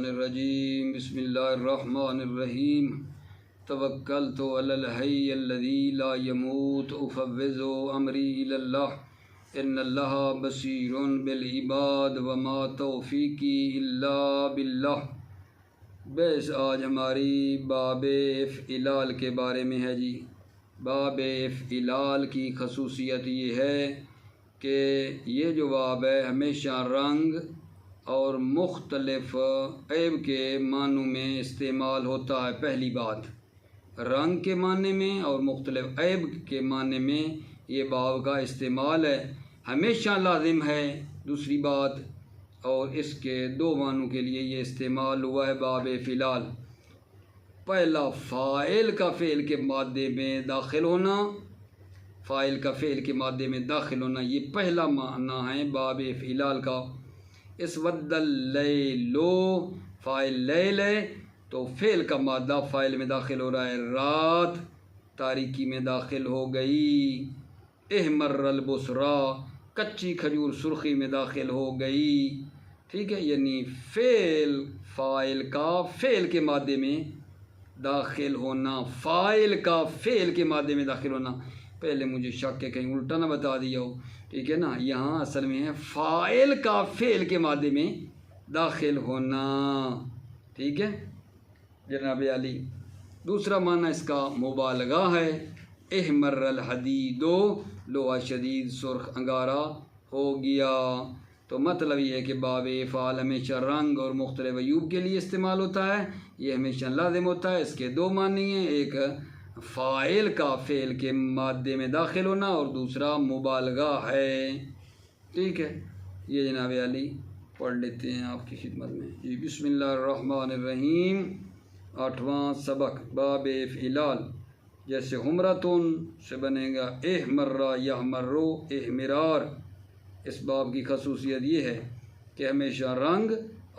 الرجیم بسم اللہ الرحمن الرحیم توکلت علی الحی الذی لا یموت افوض امری الی اللہ ان اللہ بصیر بالعباد وما توفیقی الا باللہ۔ بس آج ہماری باب افعلال کے بارے میں ہے جی۔ باب افعلال کی خصوصیت یہ ہے کہ یہ جو باب ہے ہمیشہ رنگ اور مختلف عیب کے معنوں میں استعمال ہوتا ہے۔ پہلی بات رنگ کے معنی میں اور مختلف عیب کے معنی میں یہ باب کا استعمال ہے، ہمیشہ لازم ہے۔ دوسری بات اور اس کے دو معنوں کے لیے یہ استعمال ہوا ہے باب افعلال۔ پہلا فاعل کا فعل کے مادے میں داخل ہونا، فاعل کا فعل کے مادے میں داخل ہونا، یہ پہلا معنی ہے باب افعلال کا۔ اسود اللیل فاعل لیل ہے تو فعل کا مادہ فاعل میں داخل ہو رہا ہے، رات تاریکی میں داخل ہو گئی۔ احمر البصرا کچی کھجور سرخی میں داخل ہو گئی، ٹھیک ہے، یعنی فاعل کا فعل کے مادے میں داخل ہونا، فاعل کا فعل کے مادے میں داخل ہونا۔ پہلے مجھے شک ہے کہیں الٹا نہ بتا دیا ہو، ٹھیک ہے نا، یہاں اصل میں ہے فاعل کا فعل کے مادے میں داخل ہونا، ٹھیک ہے جناب علی۔ دوسرا معنی اس کا مبالغہ ہے۔ احمر الحدید لوہا شدید سرخ انگارہ ہو گیا، تو مطلب یہ ہے کہ باب افعال ہمیشہ رنگ اور مختلف عیوب کے لیے استعمال ہوتا ہے، یہ ہمیشہ لازم ہوتا ہے۔ اس کے دو معنی ہیں، ایک فاعل کا فعل کے مادے میں داخل ہونا اور دوسرا مبالغہ ہے، ٹھیک ہے۔ یہ جناب علی پڑھ لیتے ہیں آپ کی خدمت میں جی۔ بسم اللہ الرحمن الرحیم، 8واں سبق باب افعلال۔ جیسے حمرتن سے بنے گا احمرا یحمرو احمرار۔ اس باب کی خصوصیت یہ ہے کہ ہمیشہ رنگ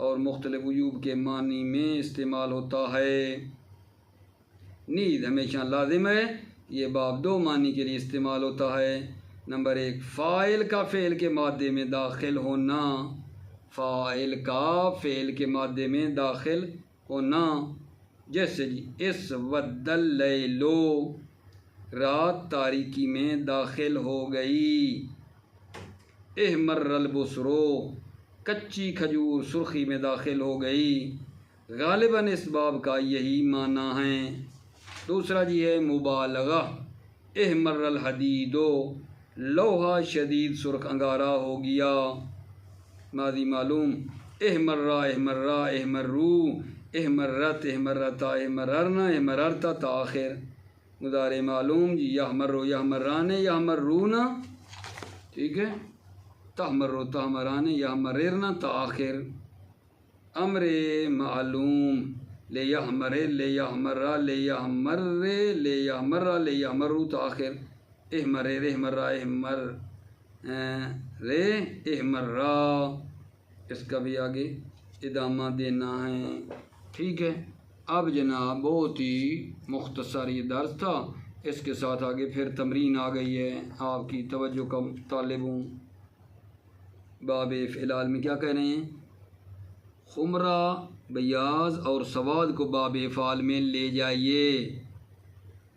اور مختلف عیوب کے معنی میں استعمال ہوتا ہے۔ نیز ہمیشہ لازم ہے، یہ باب دو معنی کے لیے استعمال ہوتا ہے۔ نمبر ایک فاعل کا فعل کے مادے میں داخل ہونا، فاعل کا فعل کے مادے میں داخل ہونا، جیسے جی اسود اللیل رات تاریکی میں داخل ہو گئی۔ احمر البصرو کچی کھجور سرخی میں داخل ہو گئی۔ غالباً اس باب کا یہی معنی ہے۔ دوسرا جی ہے مبالغہ۔ احمر الحدید لوہا شدید سرخ انگارہ ہو گیا، ماضی معلوم۔ احمرا احمرا احمرو احمرت احمرتا احمررنا احمررتا تاخر، مضارع معلوم جی۔ یحمرو یحمران یحمرونا، ٹھیک ہے، تحمرو تحمران یحمررنا تاخر، امر معلوم۔ لے یحمر لے یحمرا لے یحمر لے یحمرا لے یحمرو تاخر، احمر احمرا احمر رے احمرا، اس کا بھی آگے ادامہ دینا ہے، ٹھیک ہے۔ اب جناب بہت ہی مختصر یہ درس تھا، اس کے ساتھ آگے پھر تمرین آ گئی ہے، آپ کی توجہ کا طالب ہوں۔ باب افعلال میں کیا کہہ رہے ہیں؟ خمرہ بیاض اور سواد کو باب افعال میں لے جائیے۔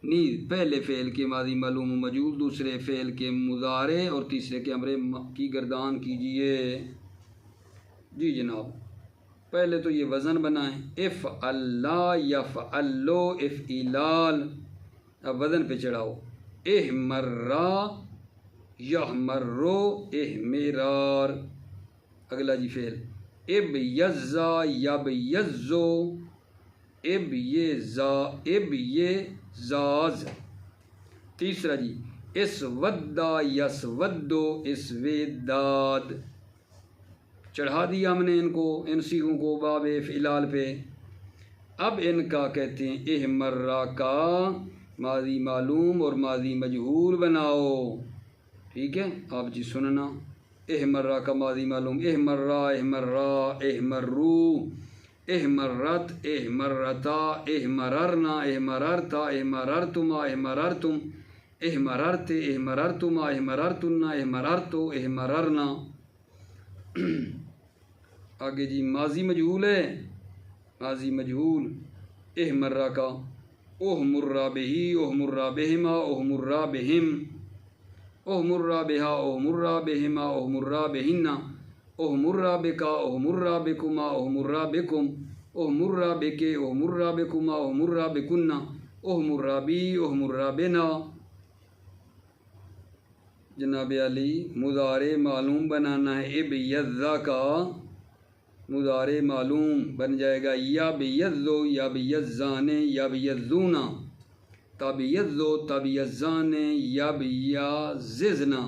نیز پہلے فعل کے ماضی معلوم و مجہول، دوسرے فعل کے مضارع اور تیسرے کے امر کی گردان کیجیے۔ جی جناب، پہلے تو یہ وزن بنائیں، افعلا یفعلو افعلال، اب وزن پہ چڑھاؤ۔ احمرا یحمرو احمرار، اگلا جی فعل ابیضا یبیضو ابیضا ابیضاز۔ تیسرا جی اسودا یسودو اسوداد، چڑھا دیا ہم نے ان کو، ان صیغوں کو باب افعلال پہ۔ اب ان کا کہتے ہیں احمرا کا ماضی معلوم اور ماضی مجہول بناؤ، ٹھیک ہے، آپ جی سننا۔ احمرا کا ماضی معلوم احمرا احمرا احمرو احمرت احمرتا احمررنا احمررتا احمررتما احمررتم احمررت احمررتما احمررتنا احمررتو احمررنا۔ آگے جی ماضی مجہول ہے، ماضی مجہول احمرہ کا احمرہ بہی احمرہ بہما احمرہ بہم احمرہ بہا احمرہ بہما احمرہ بہنہ احمرہ بکا احمرہ بکما احمرہ بکم احمرہ بکے احمرہ بکما احمرہ بکنہ احمرہ بی احمرہ بنا۔ جناب علی مضارع معلوم بنانا ہے ابیضا کا مضارع معلوم بن جائے گا یا بیضو یا بیضان یا بیضون تبیضو تبیضان یا بیضزنا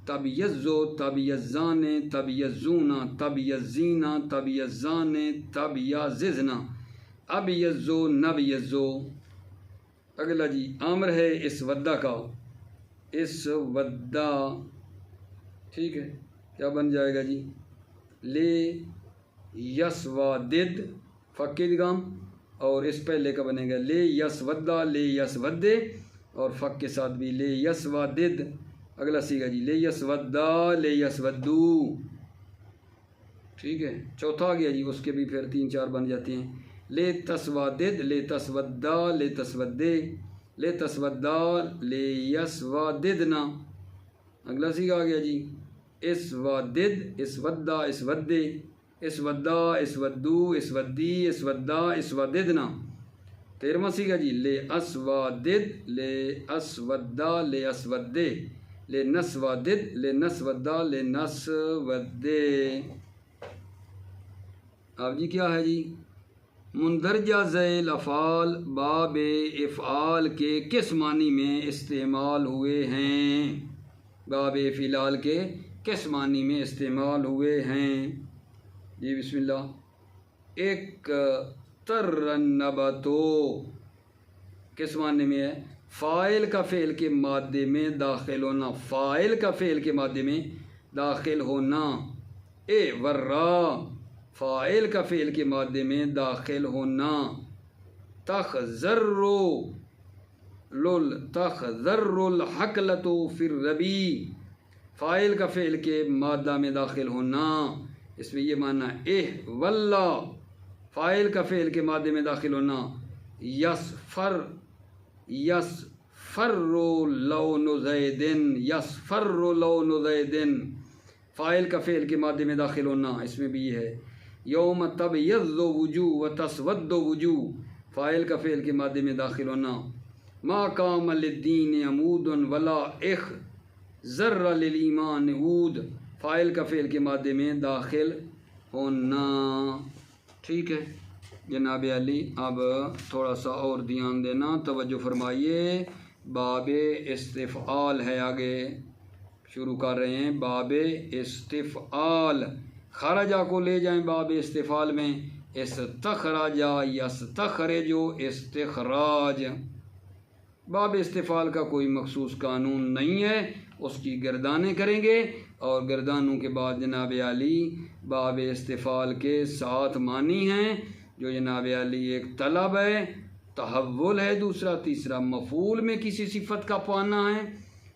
تبیضو تبیضان تبیضون تبیضین تبیضان تبیضزنا ابیضو نبیضو۔ اگلا جی امر ہے اسودہ کا اسودہ، ٹھیک ہے، کیا بن جائے گا جی لے یسودد فک ادغام، اور اس پہلے کا بنے گا لے یسودہ لے یسودے، اور فک کے ساتھ بھی لے یسودد۔ اگلا سیگا جی لے یسودہ لے یسودو، ٹھیک ہے۔ چوتھا آ گیا جی، اس کے بھی پھر 3 4 بن جاتے ہیں لے تسودد لے تسودہ لے تسودے لے تسودہ لے یسوددنا۔ اگلا سیگا آ گیا جی اسودد اسودہ اسودے اسودہ اسودو اسودی اسودہ اسوددنا۔ 13واں سیگا جی لے اسودد لے اسودہ لے اسودے لے نسودد لے نسودہ لے نسودے۔ اب جی کیا ہے جی مندرجہ ذیل افعال باب افعال کے کس معنی میں استعمال ہوئے ہیں؟ باب افعال کے کس معنی میں استعمال ہوئے ہیں؟ جی بسم اللہ۔ ایک ترنبتو کس معنی میں ہے؟ فاعل کا فعل کے مادے میں داخل ہونا، فاعل کا فعل کے مادے میں داخل ہونا۔ اے ورا فاعل کا فعل کے مادے میں داخل ہونا۔ تخذرو لل تخذر الحقلۃ فی الربی فاعل کا فعل کے مادہ میں داخل ہونا، اس میں یہ معنی اہ واللہ فاعل کا فعل کے مادے میں داخل ہونا۔ یسفر یسفر لون زیدن یسفر لون زیدن فاعل کا فعل کے مادے میں داخل ہونا، اس میں بھی یہ ہے۔ یوم تبیض وجوہ و تسود وجوہ فاعل کا فعل کے مادے میں داخل ہونا۔ ما قام للدین عمود ولا اخ ذر للایمان عود فاعل کا فعل کے مادے میں داخل ہونا، ٹھیک ہے جناب علی۔ اب تھوڑا سا اور دھیان دینا، توجہ فرمائیے، باب استفعال ہے، آگے شروع کر رہے ہیں باب استفعال۔ خرجہ کو لے جائیں باب استفعال میں، استخرجہ یستخرجو استخراج۔ باب استفعال کا کوئی مخصوص قانون نہیں ہے، اس کی گردانیں کریں گے، اور گردانوں کے بعد جناب علی باب استفعال کے 7 معنی ہیں، جو جناب علی ایک طلب ہے، تحول ہے دوسرا، تیسرا مفعول میں کسی صفت کا پانا ہے،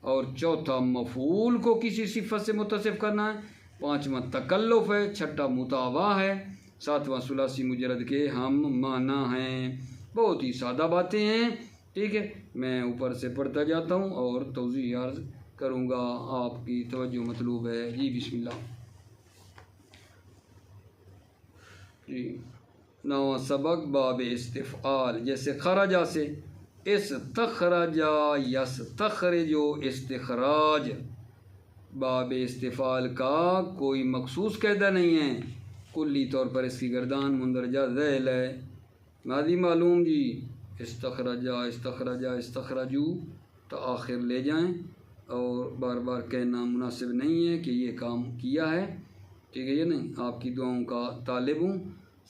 اور چوتھا مفعول کو کسی صفت سے متصف کرنا ہے، پانچواں تکلف ہے، چھٹا مطاوع ہے، ساتواں ثلاثی مجرد کے ہم معنی ہیں۔ بہت ہی سادہ باتیں ہیں، ٹھیک ہے۔ میں اوپر سے پڑھتا جاتا ہوں اور توضیح عرض کروں گا، آپ کی توجہ مطلوب ہے۔ جی بسم اللہ۔ جی نواں سبق باب استفعال، جیسے خرجہ سے استخرجہ یستخرجو استخراج۔ باب استفعال کا کوئی مخصوص قاعدہ نہیں ہے، کلی طور پر اس کی گردان مندرجہ ذیل ہے۔ ماضی معلوم جی استخرجہ استخرجہ استخرجو تو آخر لے جائیں، اور بار بار کہنا مناسب نہیں ہے کہ یہ کام کیا ہے، ٹھیک ہے یہ نہیں۔ آپ کی دعاؤں کا طالب ہوں۔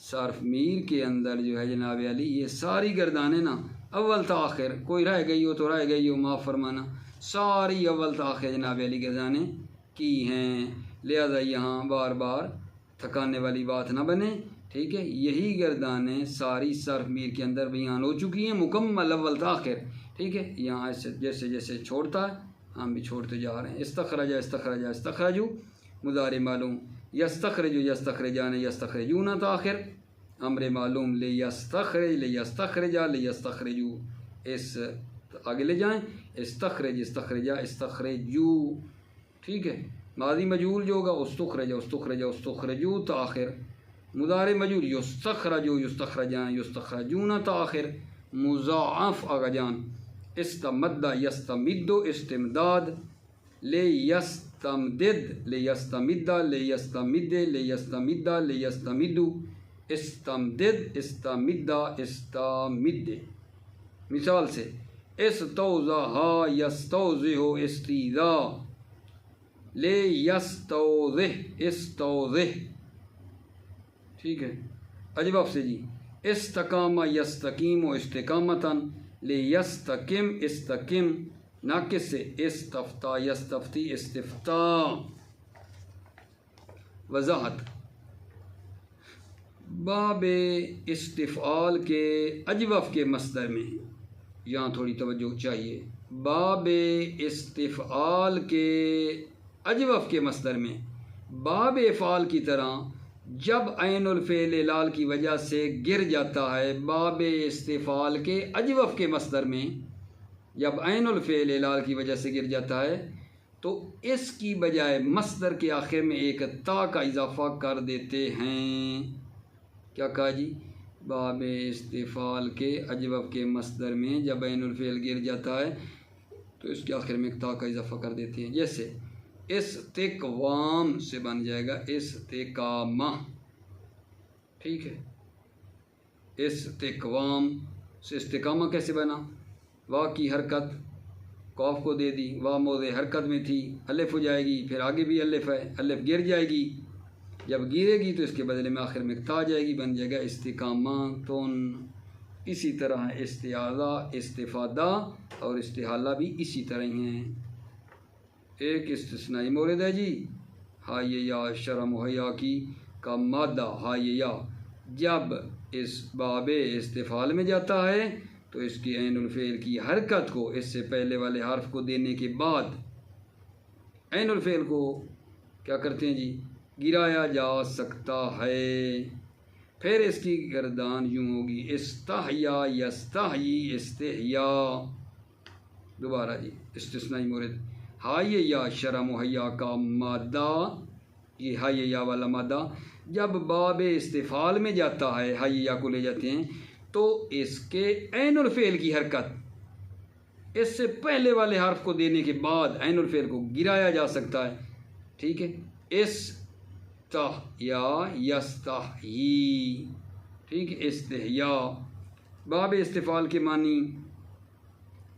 صرف میر کے اندر جو ہے جناب علی یہ ساری گردانیں نا اول تا آخر، کوئی رہ گئی ہو تو رہ گئی ہو، معاف فرمانا، ساری اول تا آخر جناب علی گردانیں کی ہیں، لہذا یہاں بار بار تھکانے والی بات نہ بنے، ٹھیک ہے۔ یہی گردانیں ساری صرف میر کے اندر بیان ہو چکی ہیں مکمل اول تا آخر، ٹھیک ہے۔ یہاں ایسے جیسے جیسے چھوڑتا ہے ہم بھی چھوڑتے جا رہے ہیں۔ استخرجہ استخرجہ استخرجو مضارع معلوم، یستخرجو یستخرجان یستخرجون تا آخر، امر معلوم لیستخرج لیستخرجا لیستخرجو، اس آگے لے جائیں، استخرج استخرجا استخرجو، ٹھیک ہے۔ ماضی مجہول جو ہوگا استخرج استخرجا استخرجو تاخر، مضارع مجہول یستخرجو یستخرجان یستخرجون تاخر، مضاعف آگا جان، استمد یستمد استمداد، لیستمدد لیستمد لیستمد لیستمد لیستمد، استمدد استمد استمد۔ مثال سے استوضح یستوضح استیضا، لیستوضح استوضح، ٹھیک ہے۔ اجوف سے جی استقام یستقیم استقامتاً، لیستقم استقم، ناقص سے استفتا یستفتی استفتا۔ وضاحت، باب استفعال کے اجوف کے مصدر میں یہاں تھوڑی توجہ چاہیے۔ باب استفعال کے اجوف کے مصدر میں باب افعال کی طرح جب عین الفعل لال کی وجہ سے گر جاتا ہے، باب استفعال کے اجوف کے مصدر میں جب عین الفعل لال کی وجہ سے گر جاتا ہے تو اس کی بجائے مصدر کے آخر میں ایک تا کا اضافہ کر دیتے ہیں۔ کیا کہا جی؟ باب استفعال کے اجوف کے مصدر میں جب عین الفعل گر جاتا ہے تو اس کے آخر میں ایک تا کا اضافہ کر دیتے ہیں، جیسے استقوام سے بن جائے گا استقامہ، ٹھیک ہے۔ استقوام سے استقامہ کیسے بنا؟ وا کی حرکت قاف کو دے دی، وا موضع حرکت میں تھی، الف ہو جائے گی، پھر آگے بھی الف ہے، الف گر جائے گی، جب گرے گی تو اس کے بدلے میں آخر میں تا آ جائے گی، بن جائے گا استقامتن۔ اسی طرح استعاذہ استفادہ اور استحالہ بھی اسی طرح ہی ہیں۔ ایک استثنائی مورد ہے جی، ہائے یا شرع مہیا کی کا مادہ ہائے یا جب اس باب استفعال میں جاتا ہے تو اس کی عین الفعل کی حرکت کو اس سے پہلے والے حرف کو دینے کے بعد عین الفعل کو کیا کرتے ہیں جی؟ گرایا جا سکتا ہے۔ پھر اس کی گردان یوں ہوگی استحیا یستحیی استحیا۔ دوبارہ جی استثنائی مورد، ہائے یا شرع مہیا کا مادہ، یہ ہائے یا والا مادہ جب باب استفعال میں جاتا ہے، ہائے یا کو لے جاتے ہیں تو اس کے عین الفعل کی حرکت اس سے پہلے والے حرف کو دینے کے بعد عین الفعل کو گرایا جا سکتا ہے، ٹھیک ہے۔ استحیا یستحیی، ٹھیک ہے، استحیا۔ باب استفعال کے معنی،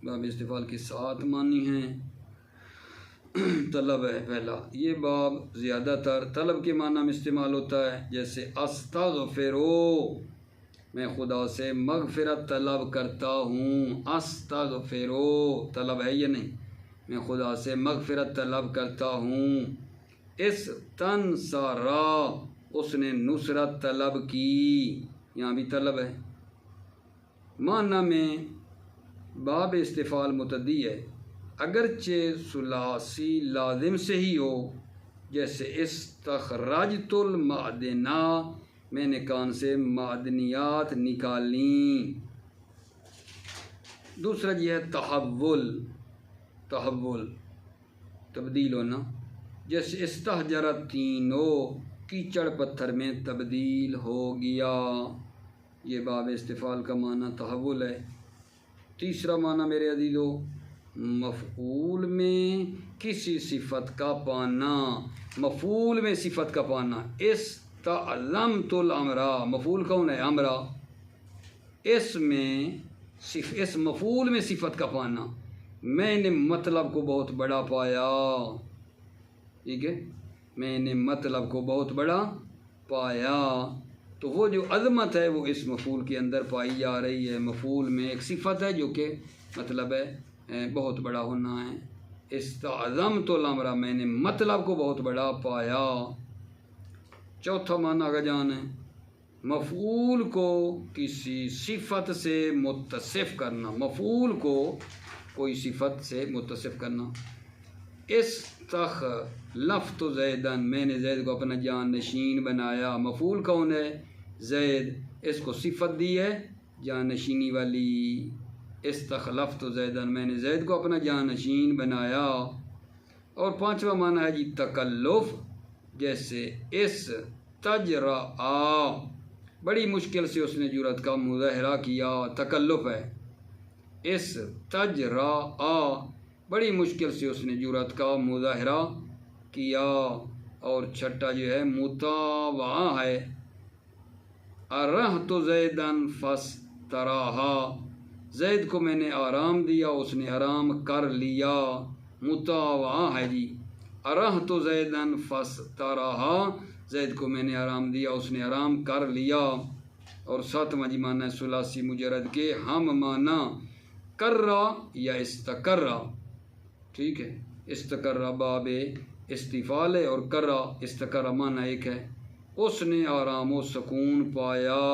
باب استفعال کے 7 معنی ہیں۔ طلب ہے پہلا، یہ باب زیادہ تر طلب کے معنی میں استعمال ہوتا ہے، جیسے استغفرو، میں خدا سے مغفرت طلب کرتا ہوں۔ استغفرو طلب ہے یا نہیں؟ میں خدا سے مغفرت طلب کرتا ہوں۔ استنصرا، اس نے نصرت طلب کی، یہاں بھی طلب ہے۔ معنی میں باب استفعال متعدی ہے، اگرچہ ثلاثی لازم سے ہی ہو، جیسے استخرجت المعدنا، میں نے کان سے معدنیات نکالیں۔ دوسرا یہ ہے تحول، تحول تبدیل ہونا، جیسے استحجرت تینو، کیچڑ پتھر میں تبدیل ہو گیا۔ یہ باب استفعال کا معنی تحول ہے۔ تیسرا معنی میرے عزیزو، مفعول میں کسی صفت کا پانا، مفعول میں صفت کا پانا۔ استعلمت الامرا، مفعول کون ہے؟ امرا۔ اس مفعول میں صفت کا پانا، میں نے مطلب کو بہت بڑا پایا، ٹھیک ہے، میں نے مطلب کو بہت بڑا پایا، تو وہ جو عظمت ہے وہ اس مفعول کے اندر پائی جا رہی ہے۔ مفعول میں ایک صفت ہے جو کہ مطلب ہے بہت بڑا ہونا ہے۔ استعظمت الامر، میں نے مطلب کو بہت بڑا پایا۔ چوتھا معنی آگے جان ہے، مفعول کو کسی صفت سے متصف کرنا، مفعول کو کوئی صفت سے متصف کرنا۔ استخلفت زیدن، میں نے زید کو اپنا جان نشین بنایا، مفعول کون ہے؟ زید۔ اس کو صفت دی ہے جانشینی والی، استخلفت زیدن، میں نے زید کو اپنا جانشین بنایا۔ اور پانچواں معنی ہے جی تکلف، جیسے استجرأ، بڑی مشکل سے اس نے جرأت کا مظاہرہ کیا، تکلف ہے۔ استجرأ، بڑی مشکل سے اس نے جرأت کا مظاہرہ کیا۔ اور چھٹا جو ہے مطاوعہ ہے، ارحت زیدن فاستراحا، زید کو میں نے آرام دیا، اس نے آرام کر لیا، مطاوعہ ہے جی۔ ارحت زیدن فاستراحا، زید کو میں نے آرام دیا، اس نے آرام کر لیا۔ اور ساتواں جی معنی ہے ثلاثی مجرد کے ہم معنی کرا یا استقرا، ٹھیک ہے، استقرا باب استفعال ہے اور کرا استقرا معنی ایک ہے، اس نے آرام و سکون پایا۔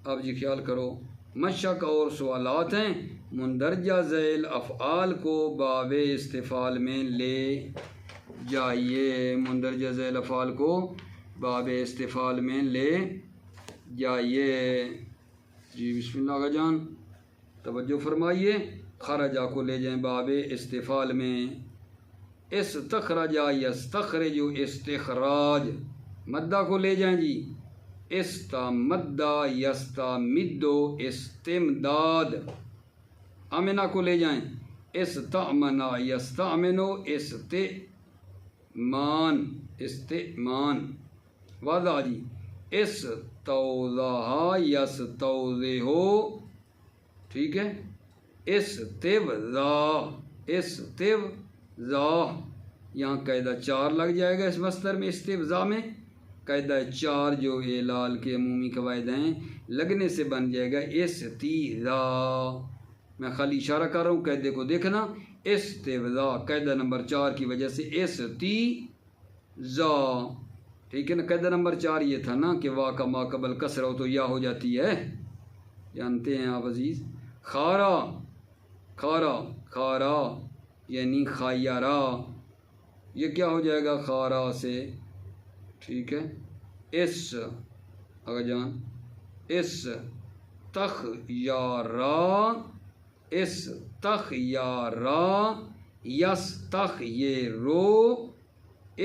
اب جی خیال کرو، مشق اور سوالات ہیں، مندرجہ ذیل افعال کو باب استفعال میں لے جائیے، مندرجہ ذیل افعال کو باب استفعال میں لے جائیے۔ جی بسم اللہ کا جان توجہ فرمائیے، خرجہ کو لے جائیں باب استفعال میں، استخرجہ یستخرج استخراج، مدہ کو لے جائیں جی، استمدہ یستمد استمداد، امنہ کو لے جائیں، استأمن یستأمن استئمان استئمان، واضح جی، استوضح یستوضح، ٹھیک ہے، استوضاح استوضاح، یہاں قاعدہ 4 لگ جائے گا اس مصدر میں، استوضاح میں قاعدہ 4 جو اعلال کے عمومی قواعد ہیں لگنے سے بن جائے گا استیضاح، میں خالی اشارہ کر رہا ہوں، قاعدے کو دیکھنا، استوضاح قاعدہ نمبر 4 کی وجہ سے استیضاح، ٹھیک ہے نا۔ قاعدہ نمبر 4 یہ تھا نا کہ وا کا ما قبل کسر ہو تو یا ہو جاتی ہے، جانتے ہیں آپ عزیز۔ خارا خارا خارا یعنی خیرا، یہ کیا ہو جائے گا خارا سے، ٹھیک ہے، اس اگر جان اس تخیارا اس تخیارا یس تخیرو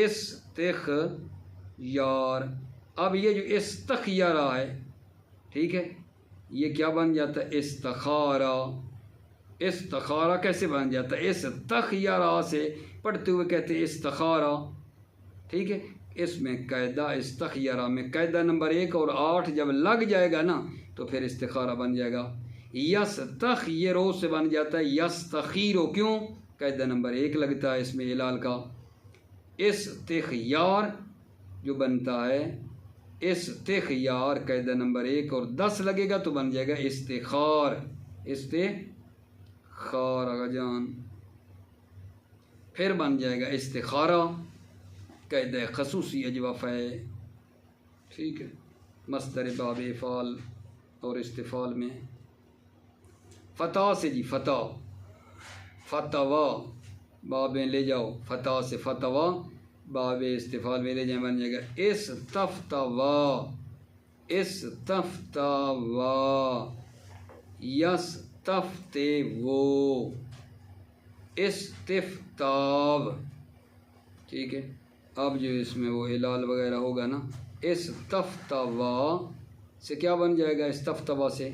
استخیار، اب یہ جو استخیارا ہے، ٹھیک ہے، یہ کیا بن جاتا ہے استخارا، استخارا کیسے بن جاتا ہے، استخیارا سے پڑھتے ہوئے کہتے ہیں استخارا، ٹھیک ہے، اس میں قاعدہ استخیارا میں قاعدہ نمبر 1 اور 8 جب لگ جائے گا نا تو پھر استخارا بن جائے گا، یستخیرو سے بن جاتا ہے یستخیرو، کیوں، قاعدہ نمبر 1 لگتا ہے اس میں اعلال کا، استخیار جو بنتا ہے استخیار قاعدہ نمبر 1 اور 10 لگے گا تو بن جائے گا استخار، استخار آگا جان، پھر بن جائے گا استخارہ، قاعدہ خصوصی اجوف ہے، ٹھیک ہے، مصدر باب افعال اور استفعال میں۔ فتح سے جی فتح، فتوا باب میں لے جاؤ، فتح سے فتوا باب استفعال میں لے جائیں، بن جائے گا استفتوا استفتوا یستفتو استفتاب، ٹھیک ہے، اب جو اس میں وہ اعلال وغیرہ ہوگا نا، استفتوا سے کیا بن جائے گا، استفتوا سے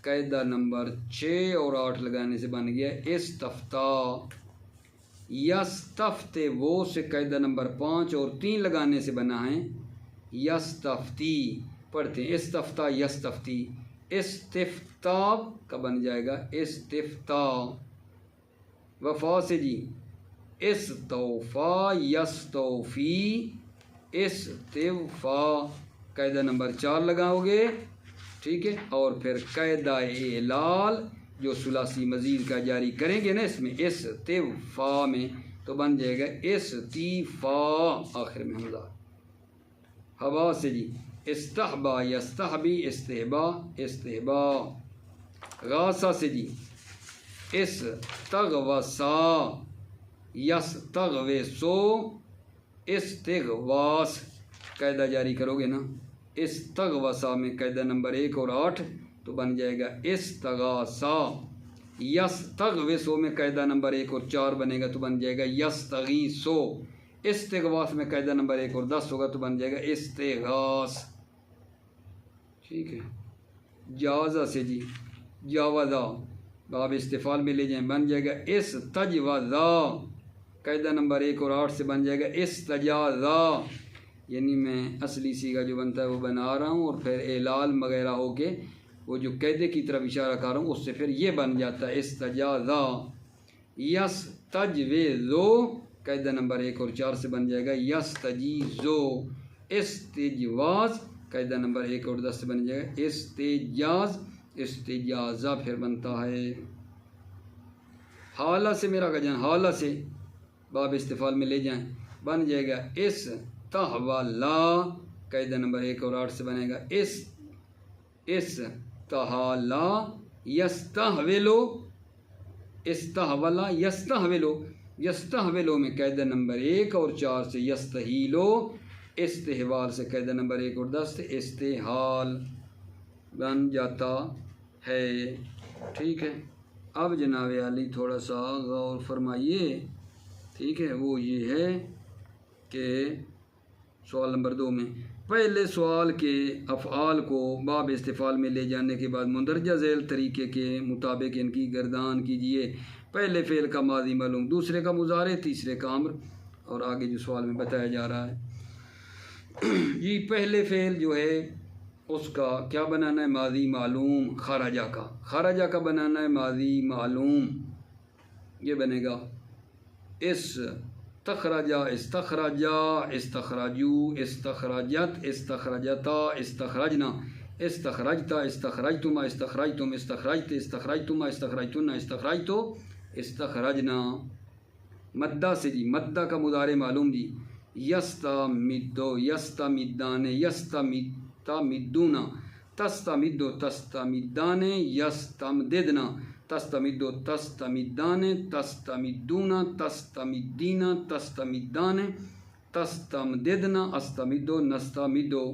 قاعدہ نمبر 6 اور 8 لگانے سے بن گیا استفتا، یستفتو سے قاعدہ نمبر 5 اور 3 لگانے سے بنا ہے یستفتی، پڑھتے ہیں استفتا یستفتی، استفتاب کا بن جائے گا استفتا۔ وفا سے جی استوفا یستوفی استوفا، قاعدہ نمبر 4 لگاؤ گے، ٹھیک ہے، اور پھر قاعدہ اعلال جو ثلاثی مزید کا جاری کریں گے نا اس میں استوفا میں تو بن جائے گا استیفا، آخر میں حمزہ۔ ہوا سے جی استحبا یستحبی استحبا استحبا۔ غاصہ سے جی استغوصا یستغوصو استغواس، قاعدہ جاری کرو گے نا استغوثا میں قاعدہ نمبر 1 اور 8 تو بن جائے گا استغاثا. یستغوثو میں قاعدہ نمبر 1 اور 4 بنے گا تو بن جائے گا یستغیثو. استغواث میں قاعدہ نمبر 1 اور 10 ہوگا تو بن جائے گا استغاث. ٹھیک ہے. جازا سے جی جاوزا باب استفعال میں لے جائیں بن جائے گا استجوزا. قاعدہ نمبر 1 اور 8 سے بن جائے گا استجازا. یعنی میں اصلی صیغہ جو بنتا ہے وہ بنا رہا ہوں اور پھر اعلال وغیرہ ہو کے وہ جو قاعدے کی طرف اشارہ کر رہا ہوں اس سے پھر یہ بن جاتا ہے استجازا. یستجوزو قاعدہ نمبر 1 اور 4 سے بن جائے گا یستجیزو. استجواز قاعدہ نمبر 1 اور 10 سے بن جائے گا استجاز. استجازہ پھر بنتا ہے. حالہ سے میرا کا جان حالہ سے باب استفعال میں لے جائیں بن جائے گا استحولا. قاعدہ نمبر 1 اور 8 سے بنے گا استحالا یستحولو. استحولا یستحولو. یستحولو میں قاعدہ نمبر 1 اور 4 سے یستحیلو. استحوال سے قاعدہ نمبر 1 اور 10 سے استحال بن جاتا ہے. ٹھیک ہے. اب جناب عالی تھوڑا سا غور فرمائیے. ٹھیک ہے. وہ یہ ہے کہ سوال نمبر 2 میں پہلے سوال کے افعال کو باب استفعال میں لے جانے کے بعد مندرجہ ذیل طریقے کے مطابق ان کی گردان کیجیے. پہلے فعل کا ماضی معلوم، دوسرے کا مضارع، تیسرے کا امر، اور آگے جو سوال میں بتایا جا رہا ہے. یہ پہلے فعل جو ہے اس کا کیا بنانا ہے ماضی معلوم. خرجہ کا خرجہ کا بنانا ہے ماضی معلوم. یہ بنے گا استخرجا استخرجا استخرجو استخرجت استخرجتا استخرجنا استخرجتا استخرجتما استخرجتم استخرجت استخرجتما استخرجتن استخرجتو استخرجنا. مدہ سے جی مدہ کا مضارع معلوم جی یستمدو یستمدان یستمدونا تستمدو تستمدان یستمددنا تستمدو تستمدان تستمدونا تستمدینا تستمدان تستمددنا استمدو نستمدو.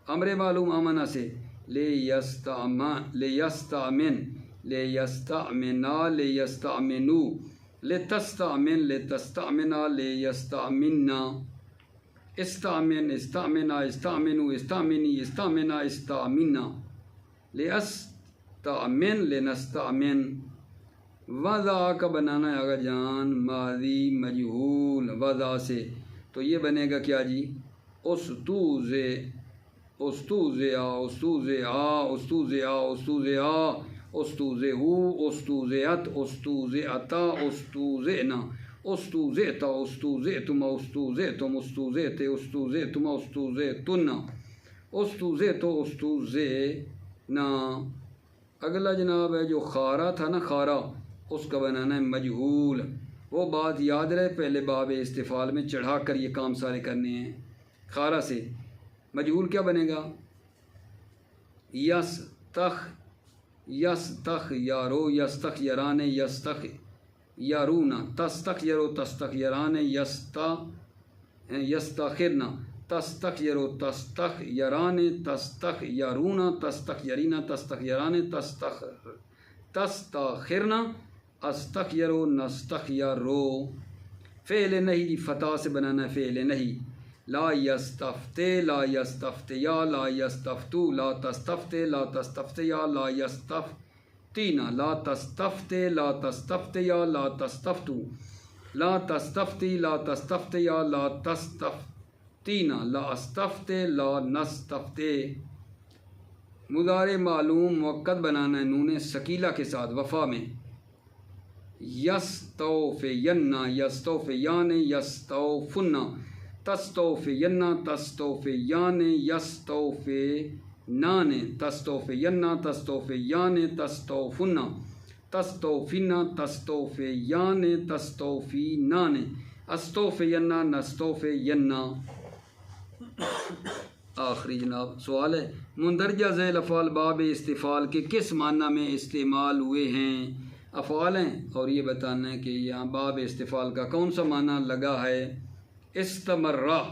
امر معلوم امنا سے لے یستعمن لے یستعمنا لے یستعمنو لے تستعمن لے تستعمنا لے یستعمننا. استعمن استعمنا استعمنو استعمنی استعمنا استعمنا لے استعمن لے نستعمن. وضع کا بنانا ہے آگا جان ماضی مجہول وضع سے تو یہ بنے گا کیا جی استوزے استوزے آ استوزے آ استوزے آ استوزے آ استوزے ہو استوزیت استوزیتا استوزینا استوزیتا استوزیتما استوزیتم استوزیتے استوزیتما استوزیتنا استوزیتو استوزینا. اگلا جناب ہے جو خارا تھا نا خارا اس کا بنانا ہے مجہول. وہ بات یاد رہے پہلے باب استفعال میں چڑھا کر یہ کام سارے کرنے ہیں. خارا سے مجہول کیا بنے گا یستخ یارو یستخ یران یستخ یارونا تستخ یرو تستخ یران یستخرنا تستخ یرو تستخ یران تستخ یارونا تستخ یرینا تستخ یران تستخرنا استخ یرو نستخ یارو. فعل نہیں جی فتح سے بنانا ہے فعل نہیں. لا یستفتے لا یستفتیا لا یستفتو لا تستفتے لا تستفتیا لا یستفتینا لا تستفتے لا تستفتیا لا تستفتو لا تستفتی لا تستفتیا لا تستفتینا لا استفتے لا نستفتے. مضارع معلوم موقت بنانا ہے نون ثقیلہ کے ساتھ وفا میں. یستوفینا یستوفیان یستوفنا تستوفینا تستوفیان یستوفینان تستوفینا تستوفیان تستوفنا تستوفینا تستوفیان تستوفینان استوفینا نستوفینا. آخری جناب سوال ہے مندرجہ ذیل افعال باب استفعال کے کس معنی میں استعمال ہوئے ہیں. افعال ہیں اور یہ بتانا ہے کہ یہاں باب استفعال کا کون سا معنی لگا ہے. استمرہ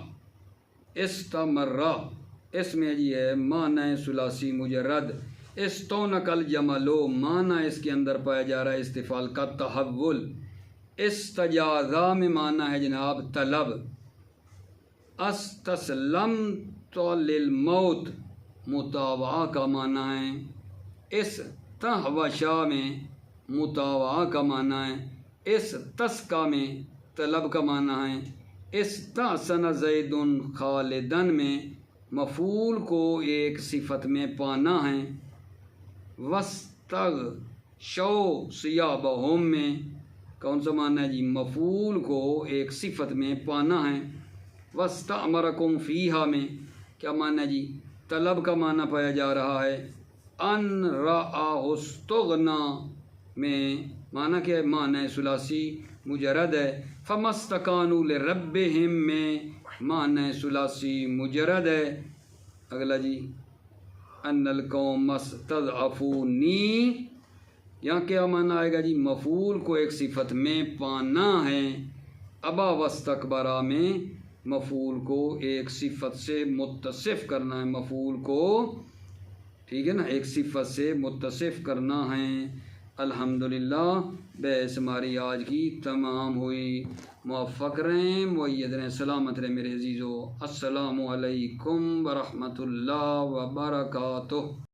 استمرہ اس میں جی ہے معنی ثلاثی مجرد، استونک الجملو، معنی اس کے اندر پایا جا رہا ہے استفعال کا تحول، استجازہ میں معنی ہے جناب طلب، استسلمت للموت مطاوعہ کا معنی ہے، استحوشا میں مطاوعہ کا معنی ہے، استسقا میں طلب کا معنی ہے، استحسن زید خالدن میں مفعول کو ایک صفت میں پانا ہے، وستغشو ثیابہم میں کون سا معنی ہے جی مفعول کو ایک صفت میں پانا ہے، واستعمرکم فیہا میں کیا معنی ہے جی طلب کا معنی پایا جا رہا ہے، ان رآہ استغنا میں معنی کیا ہے معنی ثلاثی مجرد ہے، فمستکانوا لربہم میں معنی ثلاثی مجرد ہے۔ اگلا جی ان القوم استضعفونی، یہاں کیا معنی آئے گا جی مفعول کو ایک صفت میں پانا ہے، ابا واستکبرا میں مفعول کو ایک صفت سے متصف کرنا ہے، مفعول کو ٹھیک ہے نا ایک صفت سے متصف کرنا ہے۔ الحمدللہ بحث ہماری آج کی تمام ہوئی، موفق رہیں، مؤید رہیں، سلامت رہیں میرے عزیزو۔ السلام علیکم ورحمۃ اللہ وبرکاتہ۔